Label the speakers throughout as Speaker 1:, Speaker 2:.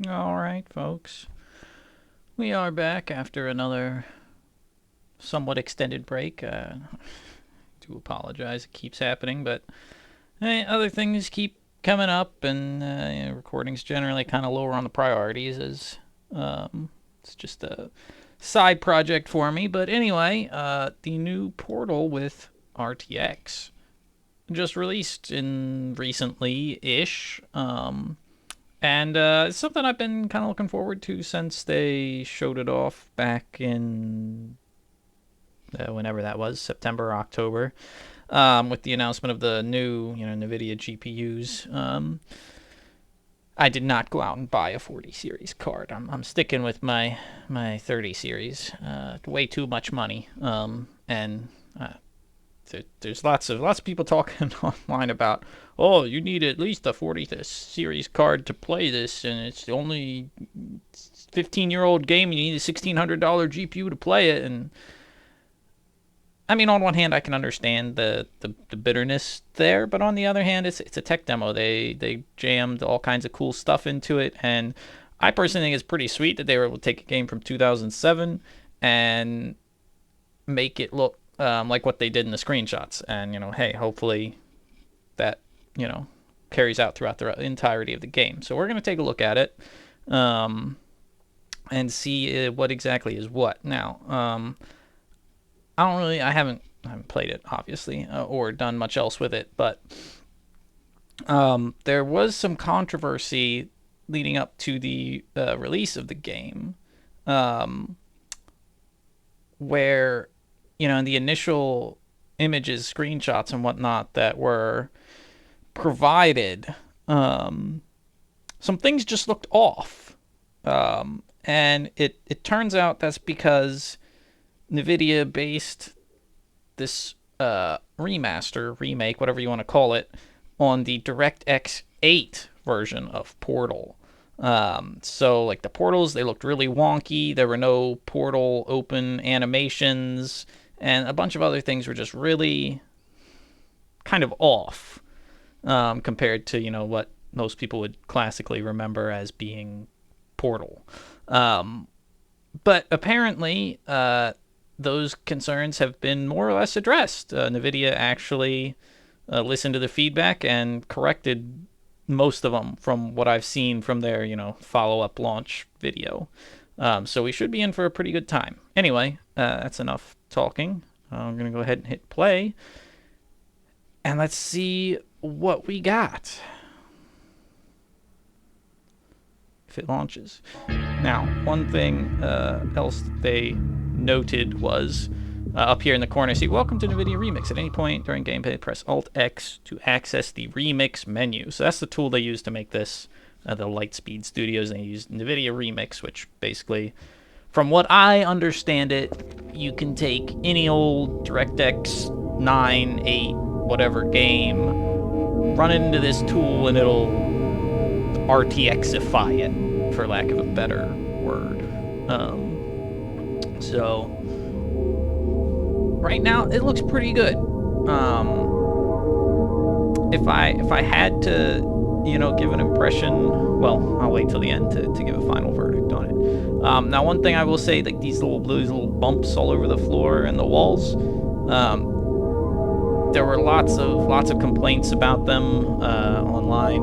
Speaker 1: Alright, folks. We are back after another somewhat extended break. Do apologize, it keeps happening, but other things keep coming up, and recordings generally kind of lower on the priorities as it's just a side project for me. But anyway, the new Portal with RTX just released in recently-ish. And it's something I've been kind of looking forward to since they showed it off back in whenever that was, September, October, with the announcement of the new, NVIDIA GPUs. I did not go out and buy a 40 series card. I'm sticking with my 30 series. Way too much money. And there's lots of people talking online about, oh, you need at least a 40 series card to play this, and it's the only 15-year-old game. You need a $1,600 GPU to play it. And I mean, on one hand, I can understand the bitterness there, but on the other hand, it's a tech demo. They jammed all kinds of cool stuff into it, and I personally think it's pretty sweet that they were able to take a game from 2007 and make it look like what they did in the screenshots. And hey, hopefully that carries out throughout the entirety of the game. So we're going to take a look at it and see what exactly is what. Now, I haven't played it, obviously, or done much else with it, but there was some controversy leading up to the release of the game, where in the initial images, screenshots, and whatnot that were provided, some things just looked off, and it turns out that's because NVIDIA based this remake, whatever you want to call it, on the DirectX 8 version of Portal. So like the portals, they looked really wonky. There were no portal open animations, and a bunch of other things were just really kind of off, compared to what most people would classically remember as being Portal. But apparently, those concerns have been more or less addressed. NVIDIA actually listened to the feedback and corrected most of them from what I've seen from their, follow-up launch video. So we should be in for a pretty good time. Anyway, that's enough talking. I'm going to go ahead and hit play. And let's see what we got. If it launches. Now, one thing else that they noted was up here in the corner, see, welcome to NVIDIA Remix. At any point during gameplay, press Alt-X to access the Remix menu. So that's the tool they use to make this, the Lightspeed Studios. They use NVIDIA Remix, which basically, from what I understand it, you can take any old DirectX 9, 8, whatever game, run it into this tool, and it'll RTXify it, for lack of a better word. So right now it looks pretty good. If I had to, give an impression, well, I'll wait till the end to give a final verdict on it. Now, one thing I will say, like these little bumps all over the floor and the walls, there were lots of complaints about them online,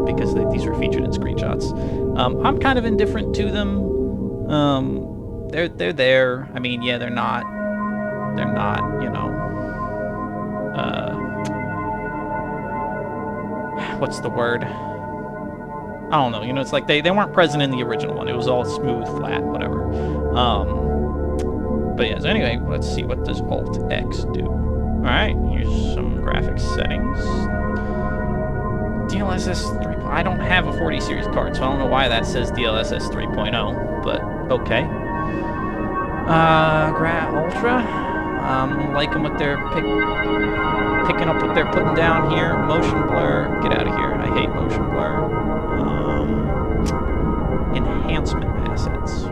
Speaker 1: because these were featured in screenshots. I'm kind of indifferent to them. They're there. I mean, yeah, they're not, what's the word? I don't know. It's like they weren't present in the original one. It was all smooth, flat, whatever. But yeah, so anyway, let's see what does Alt-X do. All right, here's some graphics settings. DLSS 3. I don't have a 40 series card, so I don't know why that says DLSS 3.0, but okay. Ultra. Liking what they're picking up, what they're putting down here. Motion blur. Get out of here. I hate motion blur. Enhancement assets.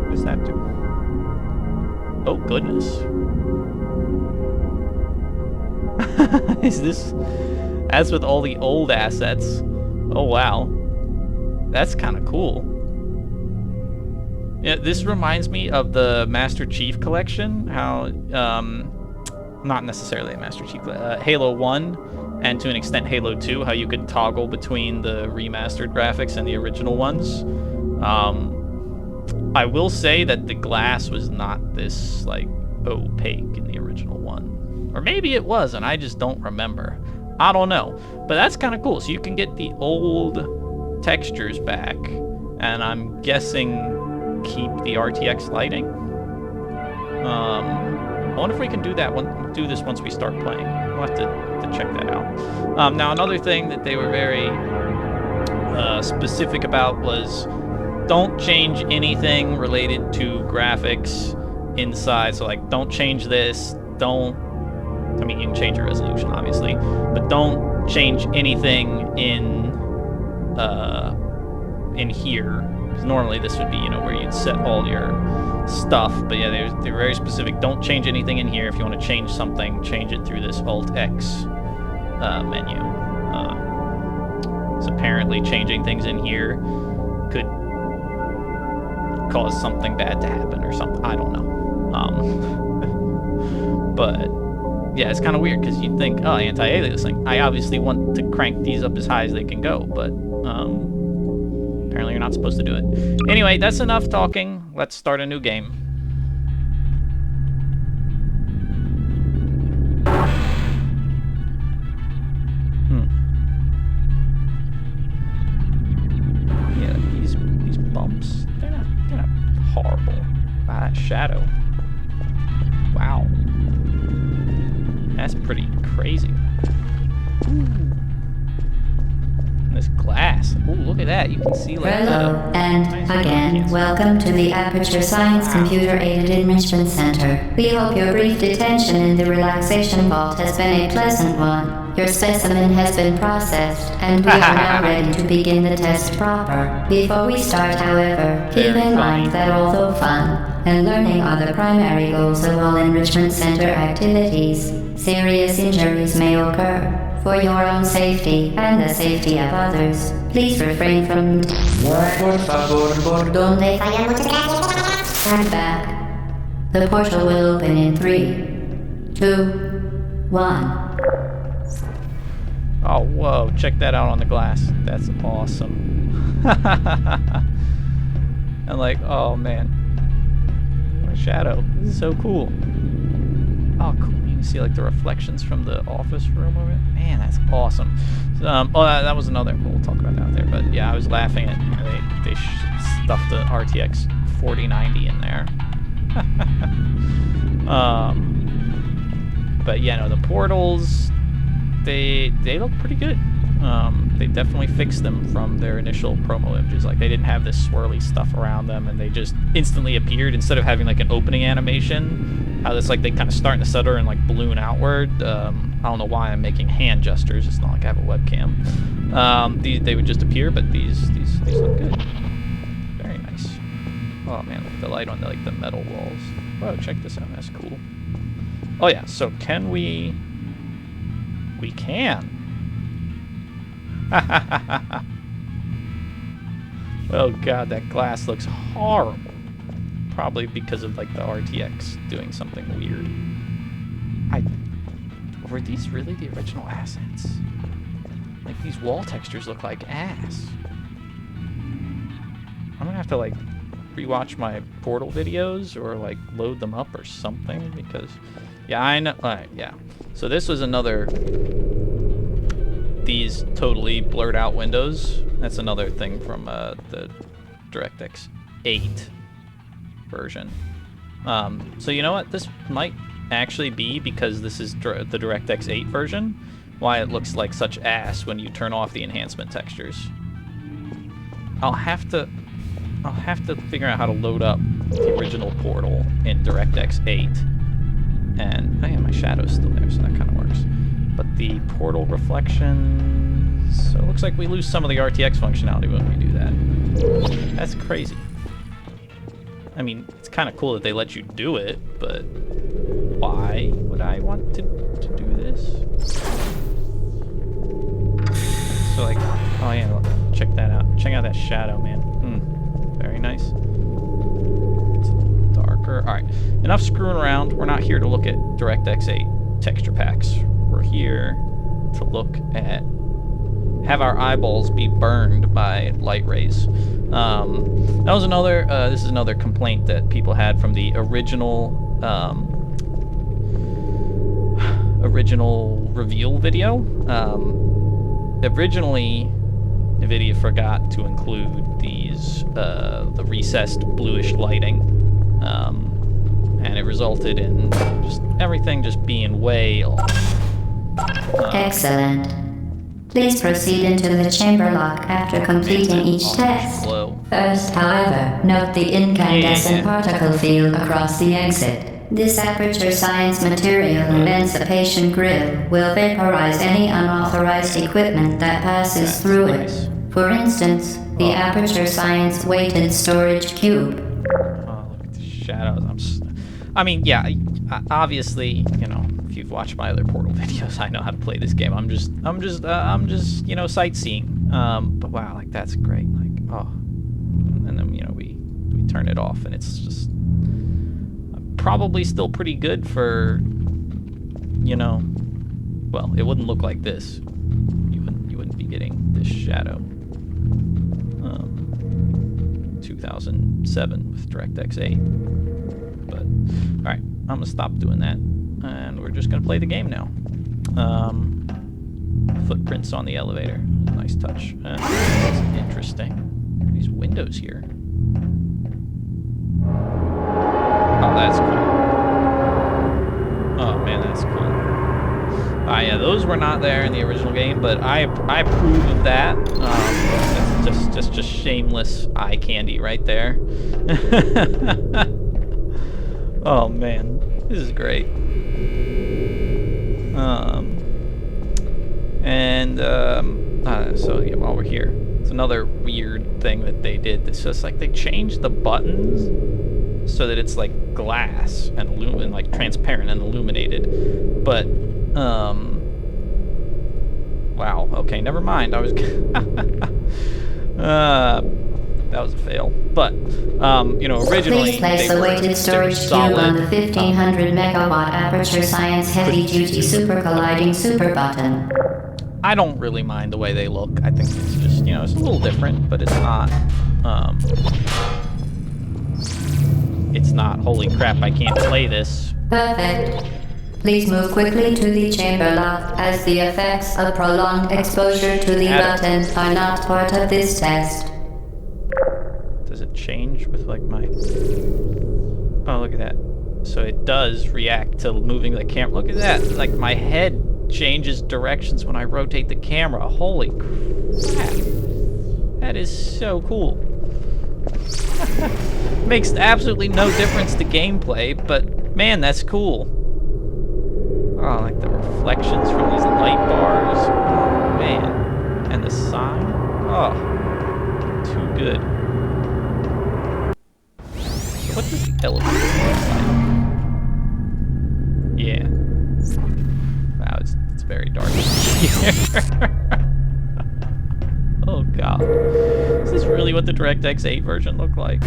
Speaker 1: What does that do? Oh, goodness. Is this... As with all the old assets. Oh, wow. That's kind of cool. Yeah, this reminds me of the Master Chief Collection. How, not necessarily a Master Chief, Halo 1, and to an extent Halo 2, how you could toggle between the remastered graphics and the original ones. I will say that the glass was not this, like, opaque in the original one. Or maybe it was, and I just don't remember. I don't know. But that's kind of cool. So you can get the old textures back, and I'm guessing keep the RTX lighting. I wonder if we can do this once we start playing. We'll have to check that out. Now, another thing that they were very specific about was don't change anything related to graphics inside. So, like, don't change this. I mean, you can change your resolution, obviously, but don't change anything in here. Because normally this would be, you know, where you'd set all your stuff. But yeah, they're very specific. Don't change anything in here. If you want to change something, change it through this Alt-X menu. So apparently changing things in here could cause something bad to happen or something. I don't know. But yeah, it's kind of weird because you'd think, oh, anti-aliasing. I obviously want to crank these up as high as they can go, but apparently you're not supposed to do it. Anyway, that's enough talking. Let's start a new game. Yeah, these bumps, they're not horrible. Wow, that shadow. Wow. That's pretty crazy. Ooh. And this glass. Ooh, look at that. You can see like
Speaker 2: Hello, and again, welcome to the Aperture Science Computer-Aided Enrichment Center. We hope your brief detention in the relaxation vault has been a pleasant one. Your specimen has been processed, and we are now ready to begin the test proper. Before we start, however, keep in mind that although fun and learning are the primary goals of all Enrichment Center activities, serious injuries may occur. For your own safety and the safety of others, please refrain from Stand back. The portal will open in 3, 2, 1.
Speaker 1: Oh, whoa, check that out on the glass. That's awesome. And like, oh man. My shadow. This is so cool. Oh, cool. You can see like the reflections from the office room over it. Man, that's awesome. That was another, we'll talk about that there. But yeah, I was laughing at, they stuffed the RTX 4090 in there. But yeah, no, the portals, they look pretty good. They definitely fixed them from their initial promo images. Like, they didn't have this swirly stuff around them, and they just instantly appeared instead of having like an opening animation. How it's like they kind of start in the center and like balloon outward. I don't know why I'm making hand gestures. It's not like I have a webcam. They would just appear, but these look good. Very nice. Oh man, look at the light on the, like the metal walls. Whoa, check this out. That's cool. Oh yeah, so can we? We can. Oh god, that glass looks horrible. Probably because of like the RTX doing something weird. Were these really the original assets? Like, these wall textures look like ass. I'm gonna have to like rewatch my Portal videos or like load them up or something, because yeah, I know. Alright, yeah. So this was another, these totally blurred out windows. That's another thing from the DirectX 8 version. So you know what? This might actually be because this is the DirectX 8 version, why it looks like such ass when you turn off the enhancement textures. I'll have to figure out how to load up the original Portal in DirectX 8. And oh yeah, my shadow's still there, so that kind of works. But the portal reflections, so it looks like we lose some of the RTX functionality when we do that. That's crazy. I mean, it's kind of cool that they let you do it, but why would I want to do this? So like, oh yeah, look, check that out. Check out that that shadow, man. Very nice. It's a little darker. All right, enough screwing around. We're not here to look at DirectX 8 texture packs. We're here to look at, have our eyeballs be burned by light rays. That was another, this is another complaint that people had from the original reveal video. Originally, NVIDIA forgot to include these, the recessed bluish lighting, and it resulted in just everything just being way off.
Speaker 2: Excellent. Please proceed into the chamber lock after completing each test.
Speaker 1: Slow.
Speaker 2: First, however, note the incandescent particle field across the exit. This Aperture Science Material Emancipation Grill will vaporize any unauthorized equipment that passes through it. For instance, the Aperture Science Weighted Storage Cube.
Speaker 1: Oh, look at the shadows. I mean, yeah, obviously, you know, if you've watched my other Portal videos, I know how to play this game. I'm just, you know, sightseeing. But wow, like that's great. Like, oh, and then, you know, we turn it off, and it's just probably still pretty good for, you know, well, it wouldn't look like this. You wouldn't be getting this shadow. 2007 with DirectX 8. But all right, I'm gonna stop doing that, and we're just gonna play the game now. Footprints on the elevator, nice touch. That's interesting. These windows here. Oh, that's cool. Oh man, that's cool. Yeah, those were not there in the original game, but I approve of that. That's just shameless eye candy right there. Oh man, this is great. So yeah, while we're here, it's another weird thing that they did. It's just like they changed the buttons so that it's like glass and like transparent and illuminated. But wow. Okay, never mind. I was that was a fail. But you know, originally
Speaker 2: Please place the weighted storage cube on the 1500 megawatt Aperture Science Heavy Duty Super Colliding Super button.
Speaker 1: I don't really mind the way they look. I think it's just, you know, it's a little different, but it's not holy crap, I can't play this.
Speaker 2: Perfect. Please move quickly to the chamber lock, as the effects of prolonged exposure to the button are not part of this test.
Speaker 1: Does it change with like my... Oh, look at that. So it does react to moving the camera. Look at that. Like my head changes directions when I rotate the camera. Holy crap. That is so cool. Makes absolutely no difference to gameplay, but man, that's cool. Oh, like the reflections from these light bars. Oh, man. And the sign. Oh, too good. So what does the elevator look like? Yeah. Wow, it's very dark here. Oh god. Is this really what the DirectX 8 version looked like?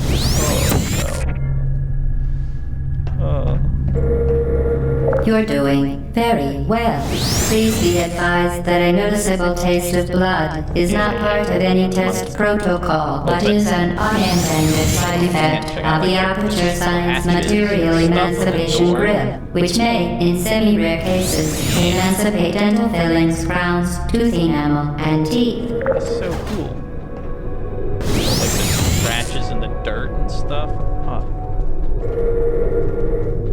Speaker 1: Oh no. Oh.
Speaker 2: You're doing very well. Please be advised that a noticeable taste of blood is not part of any test protocol, but is an unintended side effect of the Aperture Science Material Emancipation Grip, which may, in semi-rare cases, emancipate dental fillings, crowns, tooth enamel, and teeth.
Speaker 1: That's so cool. Like the scratches in the dirt and stuff. Oh.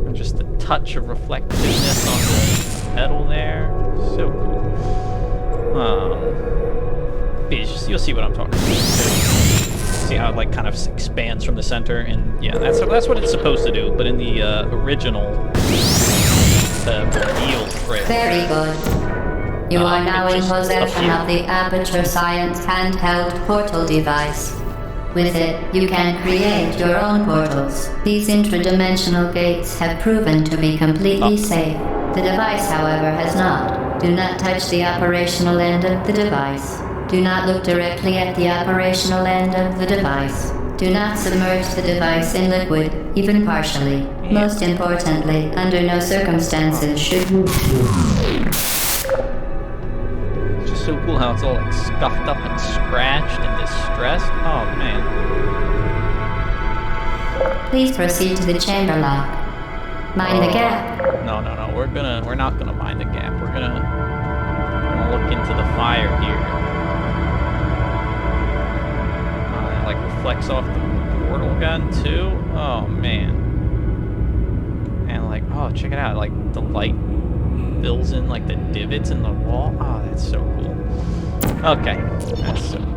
Speaker 1: And just the touch of reflectiveness on the metal there. So cool. You'll see what I'm talking about. See how it like kind of expands from the center, and yeah, that's what it's supposed to do. But in the original reveal trailer.
Speaker 2: Very good. You are now in possession of the Aperture Science handheld portal device. With it, you can create your own portals. These intradimensional gates have proven to be completely safe. The device, however, has not. Do not touch the operational end of the device. Do not look directly at the operational end of the device. Do not submerge the device in liquid, even partially. Most importantly, under no circumstances should you...
Speaker 1: It's just so cool how it's all like scuffed up and scratched and distressed. Oh man.
Speaker 2: Please proceed to the chamber lock. Mind the gap.
Speaker 1: No. We're not gonna mind the gap. We're gonna look into the fire here. It like reflects off the portal gun too. Oh man. And like, oh, check it out. Like the light fills in like the divots in the wall. Oh, that's so cool. Okay, that's so cool.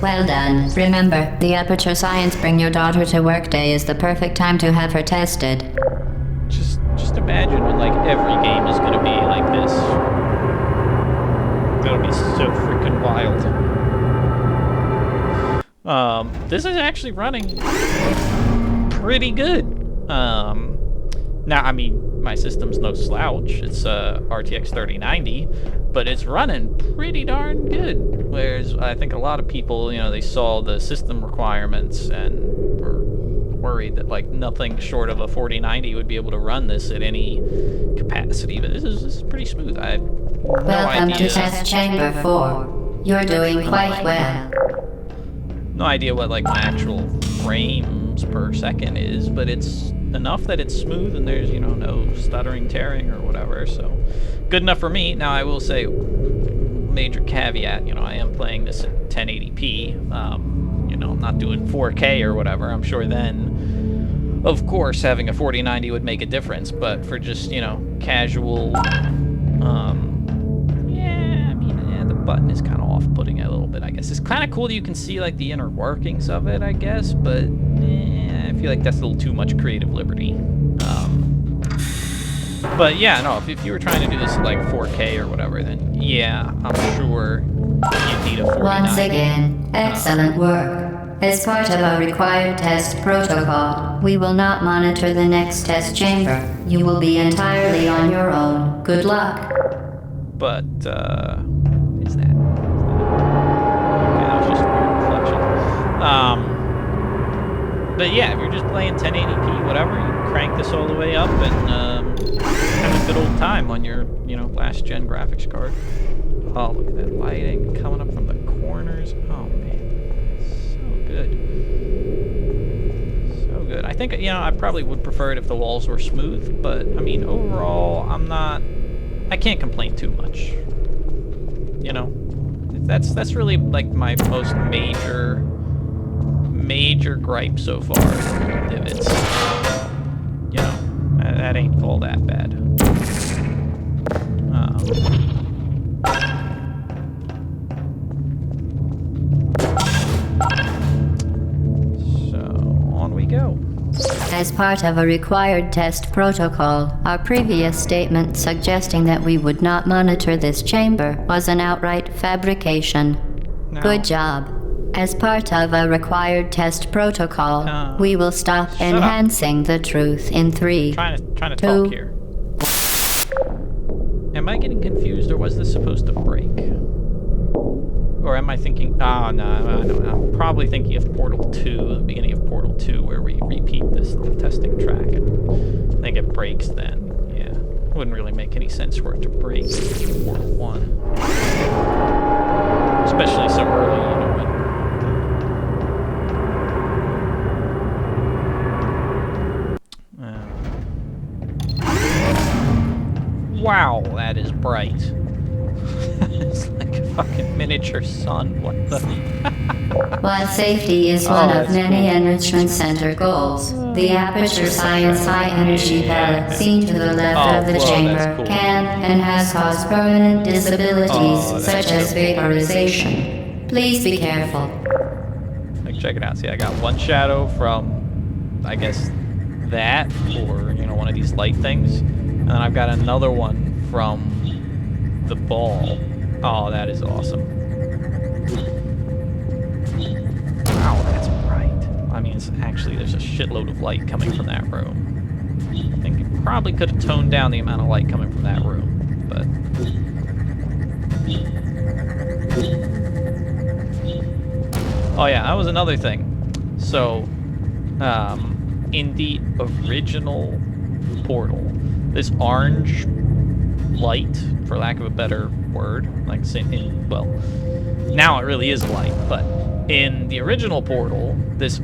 Speaker 2: Well done. Remember, the Aperture Science Bring Your Daughter to Work Day is the perfect time to have her tested.
Speaker 1: Just imagine when like every game is gonna be like this. That'll be so freaking wild. This is actually running pretty good. Now, I mean, my system's no slouch. It's RTX 3090, but it's running pretty darn good. Whereas I think a lot of people, you know, they saw the system requirements and were worried that like nothing short of a 4090 would be able to run this at any capacity. But this is pretty smooth. I have no
Speaker 2: Welcome
Speaker 1: idea.
Speaker 2: to Test Chamber 4. You're doing quite well.
Speaker 1: No idea what like my actual frames per second is, but it's enough that it's smooth and there's, you know, no stuttering, tearing or whatever, so good enough for me. Now I will say, major caveat, you know, I am playing this at 1080p, you know, I'm not doing 4K or whatever. I'm sure then, of course, having a 4090 would make a difference, but for just, you know, casual, yeah, I mean, yeah, the button is kind of off-putting a little bit, I guess. It's kind of cool that you can see, like, the inner workings of it, I guess, but I feel like that's a little too much creative liberty. But yeah, no, if you were trying to do this at like 4K or whatever, then yeah, I'm sure you'd need a 4090.
Speaker 2: Once again, excellent work. As part of our required test protocol, we will not monitor the next test chamber. You will be entirely on your own. Good luck.
Speaker 1: But, what is that? Okay, that was just a weird reflection. But yeah, if you're just playing 1080p, whatever, you can crank this all the way up and have a good old time on your, you know, last gen graphics card. Oh, look at that lighting coming up from the corners. Oh man, so good, so good. I think, you know, I probably would prefer it if the walls were smooth, but I mean, overall, I can't complain too much. You know, that's really like my most major gripe so far. Divots. You know, that ain't all that bad. So on we go.
Speaker 2: As part of a required test protocol, our previous statement suggesting that we would not monitor this chamber was an outright fabrication.
Speaker 1: No.
Speaker 2: Good job. As part of a required test protocol, we will stop enhancing the truth in 3,
Speaker 1: Trying to
Speaker 2: 2.
Speaker 1: talk here. Am I getting confused, or was this supposed to break? Or am I thinking... Oh, no, I'm probably thinking of Portal 2, the beginning of Portal 2, where we repeat this testing track, and I think it breaks then. Yeah. It wouldn't really make any sense for it to break in Portal 1. Especially so early, you know, when... Wow, that is bright. It's like a fucking miniature sun. What the?
Speaker 2: While safety is one of many Enrichment Center goals, the Aperture Science High Energy pellet seen to the left of the chamber can and has caused permanent disabilities such as vaporization. Please be careful.
Speaker 1: Like, check it out. See, I got one shadow from, I guess, that, or, you know, one of these light things. And then I've got another one from the ball. Oh, that is awesome. Wow, that's bright. I mean, it's actually, there's a shitload of light coming from that room. I think you probably could have toned down the amount of light coming from that room, but Oh yeah, that was another thing. So, in the original Portal, this orange light, for lack of a better word, like well, now it really is light, but in the original Portal, this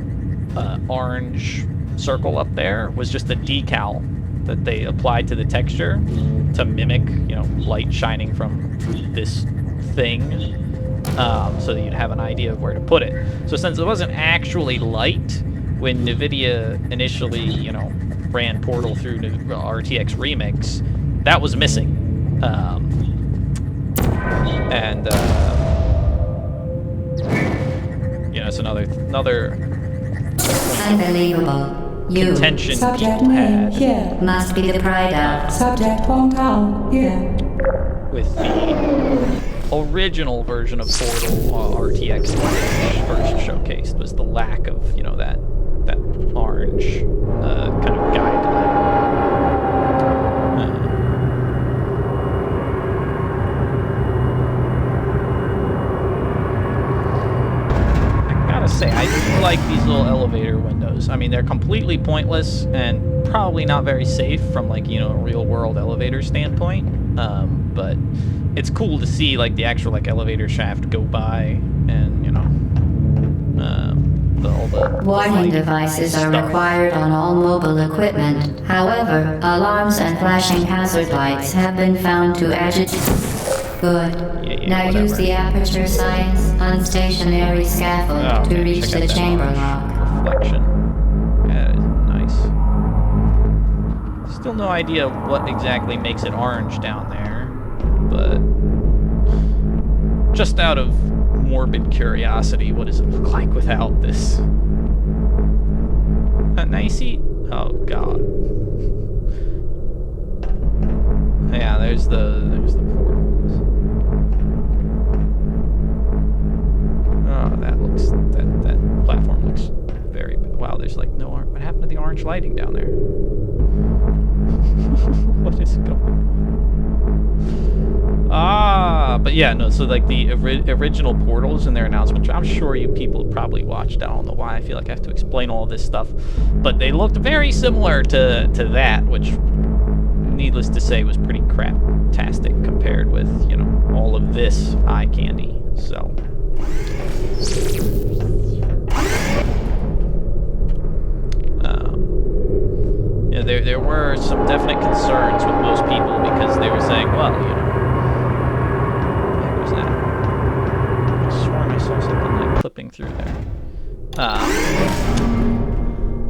Speaker 1: orange circle up there was just a decal that they applied to the texture to mimic, light shining from this thing, so that you'd have an idea of where to put it. So since it wasn't actually light, when NVIDIA initially, ran Portal through RTX Remix, that was missing. It's another
Speaker 2: Unbelievable. You.
Speaker 1: contention
Speaker 3: Subject
Speaker 1: people
Speaker 3: name
Speaker 1: had
Speaker 3: here.
Speaker 2: Must be the pride of.
Speaker 3: Subject hometown here.
Speaker 1: with the original version of Portal RTX first showcased was the lack of that orange kind of guideline. I gotta say, I do like these little elevator windows. I mean, they're completely pointless and probably not very safe from a real world elevator standpoint. But it's cool to see the actual elevator shaft go by, and all the
Speaker 2: Warning devices are
Speaker 1: stuff.
Speaker 2: required on all mobile equipment. However, alarms and flashing hazard lights have been found to agitate. Good.
Speaker 1: Yeah,
Speaker 2: Now
Speaker 1: whatever.
Speaker 2: use the Aperture Science unstationary scaffold to
Speaker 1: man,
Speaker 2: reach
Speaker 1: check out
Speaker 2: the
Speaker 1: that
Speaker 2: chamber
Speaker 1: orange
Speaker 2: lock.
Speaker 1: reflection. That is nice. Still no idea what exactly makes it orange down there, but just out of morbid curiosity, what does it look like without this? Now you see, oh god. Yeah, there's the portals. Oh, that platform looks very bad. Wow, there's no orange. What happened to the orange lighting down there? What is going on? But yeah, no, so the original Portals in their announcement, I'm sure you people probably watched. I don't know why I feel like I have to explain all this stuff, but they looked very similar to that, which, needless to say, was pretty crap-tastic compared with, all of this eye candy, so. There were some definite concerns with most people because they were saying, well, what was that? I just swore I saw something clipping through there.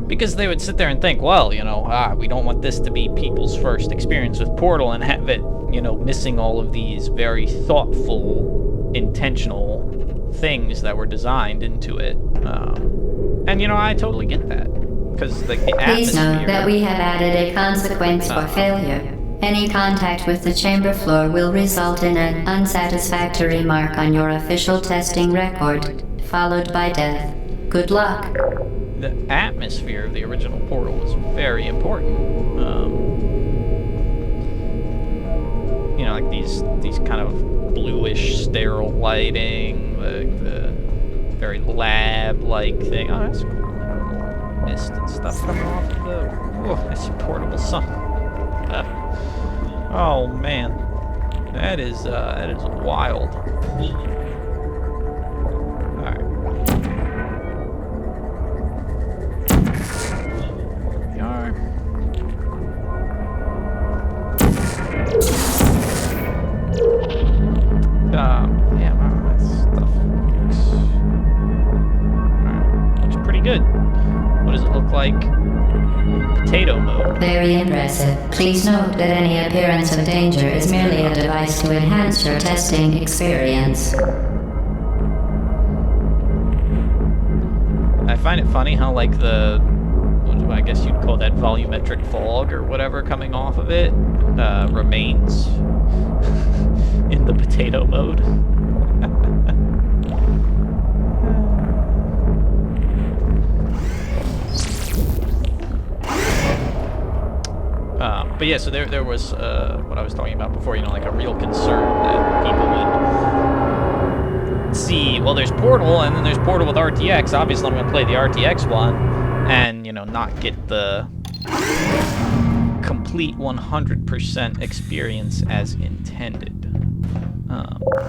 Speaker 1: Because they would sit there and think, well, we don't want this to be people's first experience with Portal and have it, missing all of these very thoughtful, intentional things that were designed into it. And, I totally get that. Because, the
Speaker 2: Please
Speaker 1: atmosphere...
Speaker 2: note that we have added a consequence for failure. Any contact with the chamber floor will result in an unsatisfactory mark on your official testing record, followed by death. Good luck.
Speaker 1: The atmosphere of the original Portal was very important. These kind of bluish, sterile lighting, the very lab-like thing. Oh, that's cool. Mist and stuff coming off of that's a portable sun. Oh man, that is wild. All right, here we are. Yeah, wow, that stuff looks pretty good. What does it look like? Potato mode.
Speaker 2: Very impressive. Please note that any appearance of danger is merely a device to enhance your testing experience.
Speaker 1: I find it funny how I guess you'd call that volumetric fog or whatever coming off of it, remains in the potato mode. But yeah, so there was what I was talking about before, you know, like a real concern that people would see, well, there's Portal, and then there's Portal with RTX. Obviously, I'm going to play the RTX one, and, you know, not get the complete 100% experience as intended.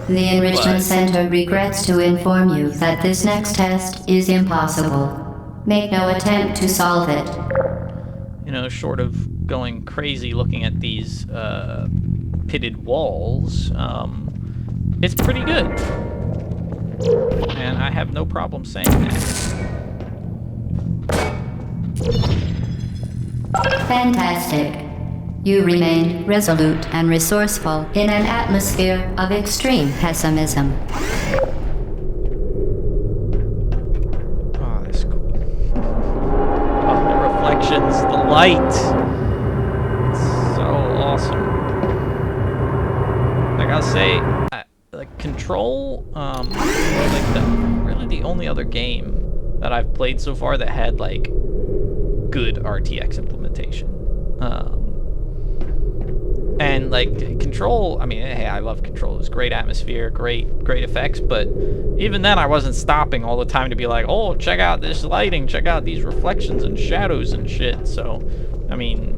Speaker 2: The Enrichment Center regrets to inform you that this next test is impossible. Make no attempt to solve it.
Speaker 1: You know, short of going crazy looking at these pitted walls, it's pretty good. And I have no problem saying that.
Speaker 2: Fantastic. You remain resolute and resourceful in an atmosphere of extreme pessimism.
Speaker 1: Oh, that's cool. Oh, the reflections, the light. It's so awesome. Like I'll say, like Control, like really the only other game that I've played so far that had like good RTX implementation. And like Control, I mean, hey, I love Control. It's great atmosphere, great effects, but even then I wasn't stopping all the time to be like, oh, check out this lighting, check out these reflections and shadows and shit. So, I mean,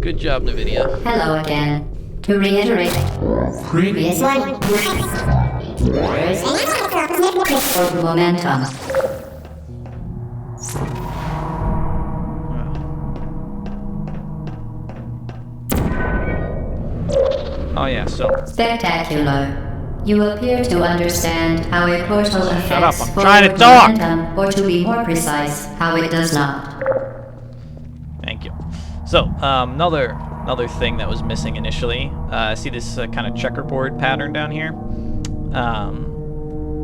Speaker 1: good job, NVIDIA.
Speaker 2: Hello again. To reiterate, previous momentum.
Speaker 1: Oh yeah, so.
Speaker 2: Spectacular. You appear to understand how a portal affects
Speaker 1: I'm trying to talk.
Speaker 2: momentum, or to be more precise, how it does not.
Speaker 1: Thank you. So, another thing that was missing initially. See this kind of checkerboard pattern down here?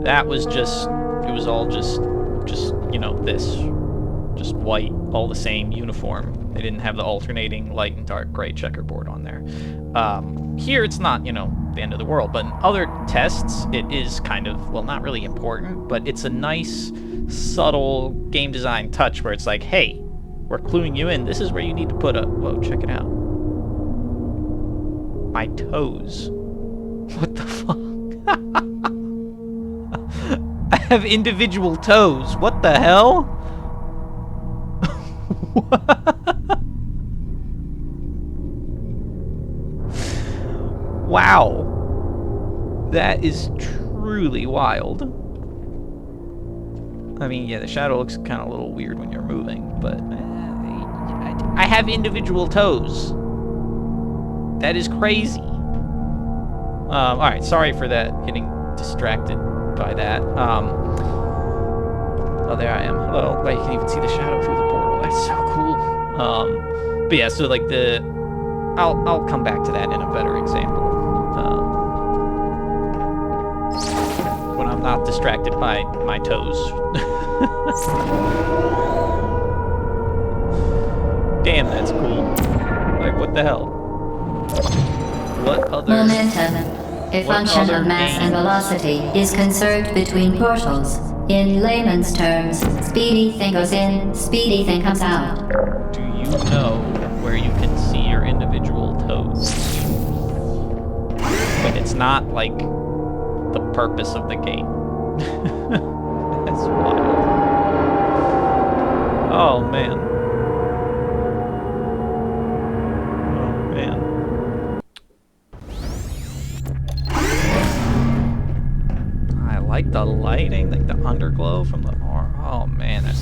Speaker 1: That was just, it was all just you know, this. Just white, all the same, uniform. They didn't have the alternating light and dark gray checkerboard on there. Here, it's not, you know, the end of the world, but in other tests, it is kind of, well, not really important, but it's a nice, subtle game design touch where it's like, hey, we're cluing you in. This is where you need to put a... Whoa, check it out. My toes. What the fuck? I have individual toes. What the hell? Wow. That is truly wild. I mean, yeah, the shadow looks kind of a little weird when you're moving, but I have individual toes. That is crazy. Alright, sorry for that, getting distracted by that. Oh, there I am. Hello. Wait, you can even see the shadow through the portal. That's so cool. But yeah, so like I'll come back to that in a better example. When I'm not distracted by my toes. Damn, that's cool. Like, what the hell? What other...
Speaker 2: Momentum, a function of mass and velocity, is conserved between portals. In layman's terms, speedy thing goes in, speedy thing comes out.
Speaker 1: Do you know where you can see your individual toes? But it's not like the purpose of the game. That's wild. Oh man. Oh man. I like the lighting, like the underglow from the oh man, that's,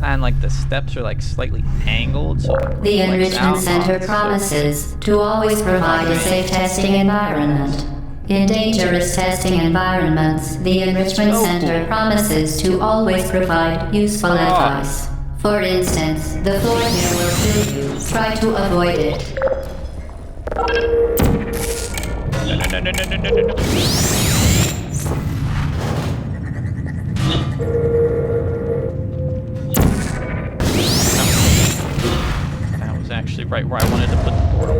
Speaker 1: and like the steps are like slightly angled, so
Speaker 2: the Enrichment Center promises to always provide a safe testing environment. In dangerous testing environments, the Enrichment Center promises to always provide useful advice. For instance, the floor here will kill you. Try to avoid it.
Speaker 1: No. That was actually right where I wanted to put the portal.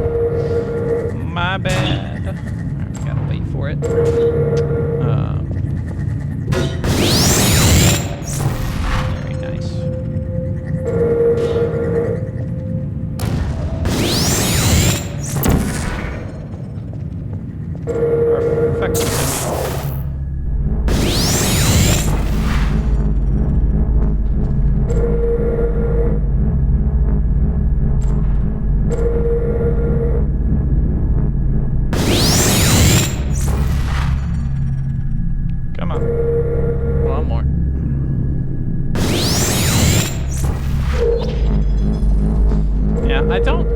Speaker 1: My bad. Gotta wait for it. Very nice. more. Yeah, I don't...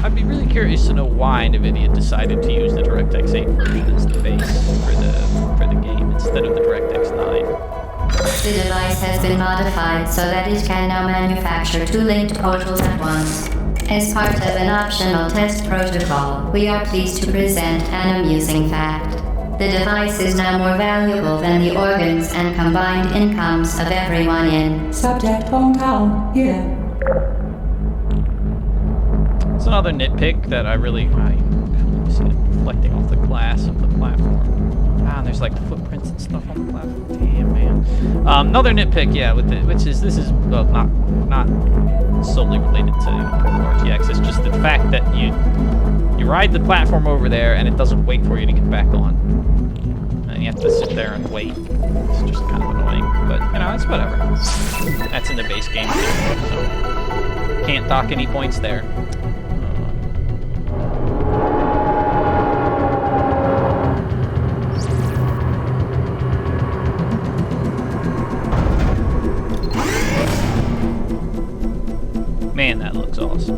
Speaker 1: I'd be really curious to know why NVIDIA decided to use the DirectX 8 version as the base for the game instead of the DirectX 9.
Speaker 2: The device has been modified so that it can now manufacture 2 linked portals at once. As part of an optional test protocol, we are pleased to present an amusing fact. The device is now more valuable than the organs and combined incomes of everyone in
Speaker 3: Subject hometown. Yeah.
Speaker 1: It's another nitpick that I really... you see it reflecting off the glass of the platform. Ah, and there's like footprints and stuff on the platform. Damn, man. Another nitpick, yeah, this is well, not solely related to RTX. It's just the fact that you ride the platform over there and it doesn't wait for you to get back on, and you have to sit there and wait. It's just kind of annoying, but you know, it's whatever. That's in the base game too, so can't dock any points there. Man, that looks awesome.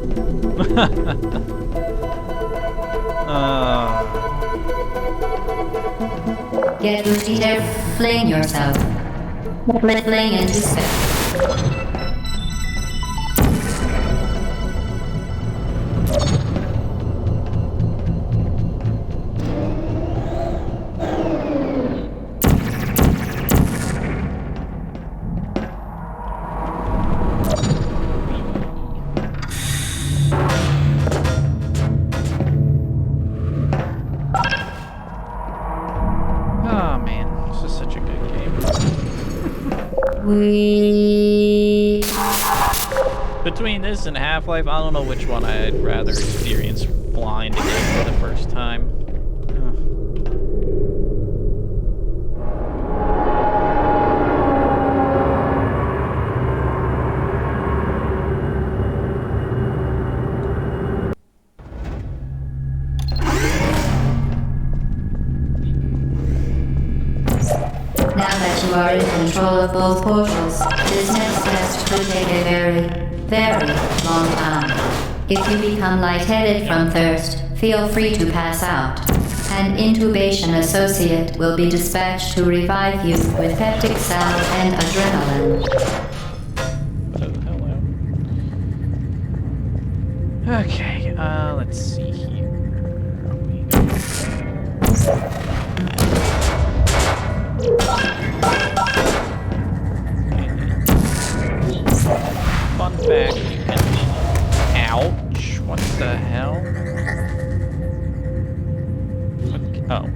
Speaker 2: Get ready to fling yourself. Fling into space.
Speaker 1: Oh man, this is such a good game. Between this and Half-Life, I don't know which one I'd rather experience blind again for the first time.
Speaker 2: Now that you are in control of both portals, this next test could take a very, very long time. If you become lightheaded from thirst, feel free to pass out. An intubation associate will be dispatched to revive you with peptic salve and adrenaline.
Speaker 1: Oh, hello. Okay, let's see here. Fun fact, you can... Ouch! What the hell? Oh.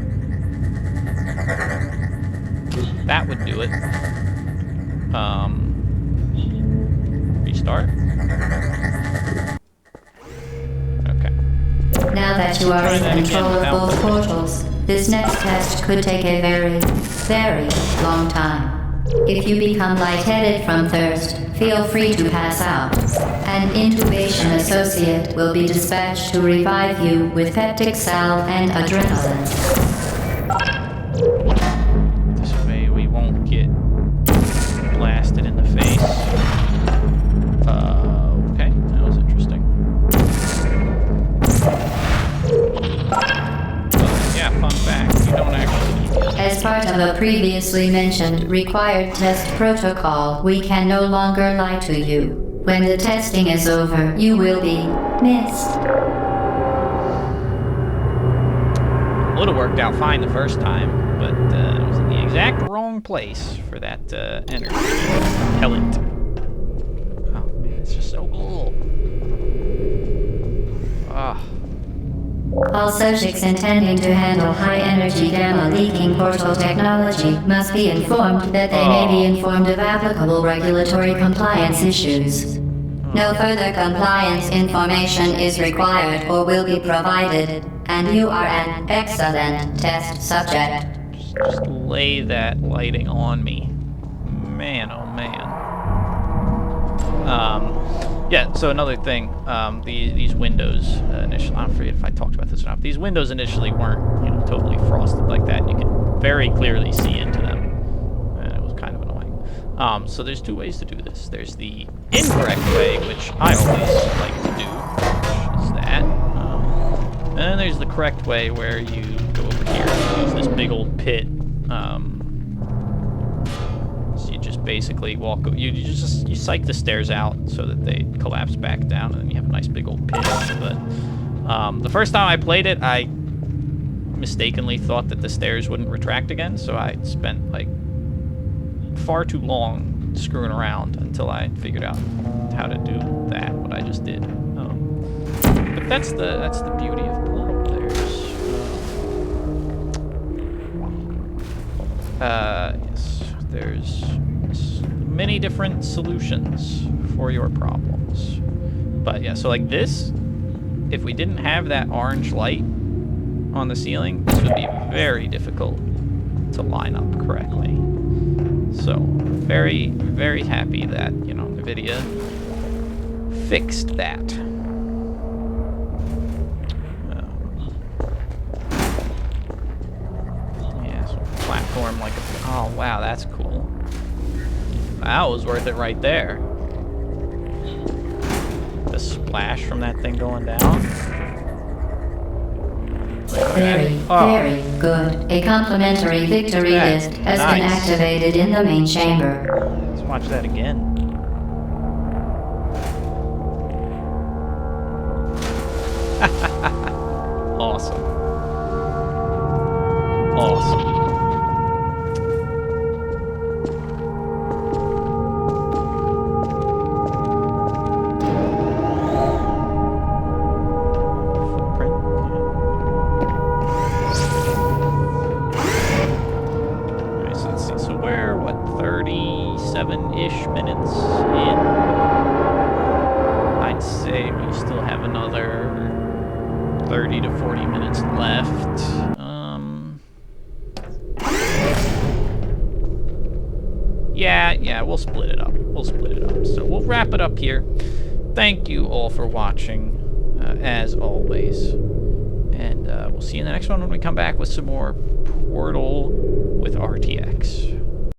Speaker 1: That would do it. Restart? Okay.
Speaker 2: Now that you are in control of both portals, this next test could take a very, very long time. If you become lightheaded from thirst, feel free to pass out. An intubation associate will be dispatched to revive you with peptic salve and adrenaline.
Speaker 1: This way we won't get blasted in the face. Okay, that was interesting. Yeah, fun fact, you don't actually need to.
Speaker 2: As part of a previously mentioned required test protocol, we can no longer lie to you. When the testing is over, you will be missed.
Speaker 1: Would have worked out fine the first time, but it was in the exact wrong place for that energy pellet. Oh man, it's just so cool. Ah.
Speaker 2: All subjects intending to handle high-energy gamma-leaking portal technology must be informed that they may be informed of applicable regulatory compliance issues. No further compliance information is required or will be provided, and you are an excellent test subject.
Speaker 1: Just lay that lighting on me. Man, oh man. Yeah, so another thing, these windows, initially, I forget if I talked about this windows and up. These windows initially weren't, you know, totally frosted like that. You can very clearly see into them. And it was kind of annoying. So there's two ways to do this. There's the incorrect way, which I always like to do, which is that. And then there's the correct way where you go over here and use this big old pit. So you just basically walk. You psych the stairs out so that they collapse back down, and then you have a nice big old pit. But the first time I played it, I mistakenly thought that the stairs wouldn't retract again, so I spent like far too long screwing around until I figured out how to do that. What I just did. But that's the beauty of Portal. There's many different solutions for your problems. But yeah, so like this, if we didn't have that orange light on the ceiling, this would be very difficult to line up correctly. So very, very happy that, you know, NVIDIA fixed that. Platform like a... Oh, wow, that's cool. That was worth it right there. The splash from that thing going down.
Speaker 2: Very good. A complimentary victory list has been activated in the main chamber.
Speaker 1: Let's watch that again. Awesome. Awesome. Ish minutes in. I'd say we still have another 30 to 40 minutes left. Yeah, we'll split it up. So we'll wrap it up here. Thank you all for watching, as always. And we'll see you in the next one when we come back with some more Portal with RTX.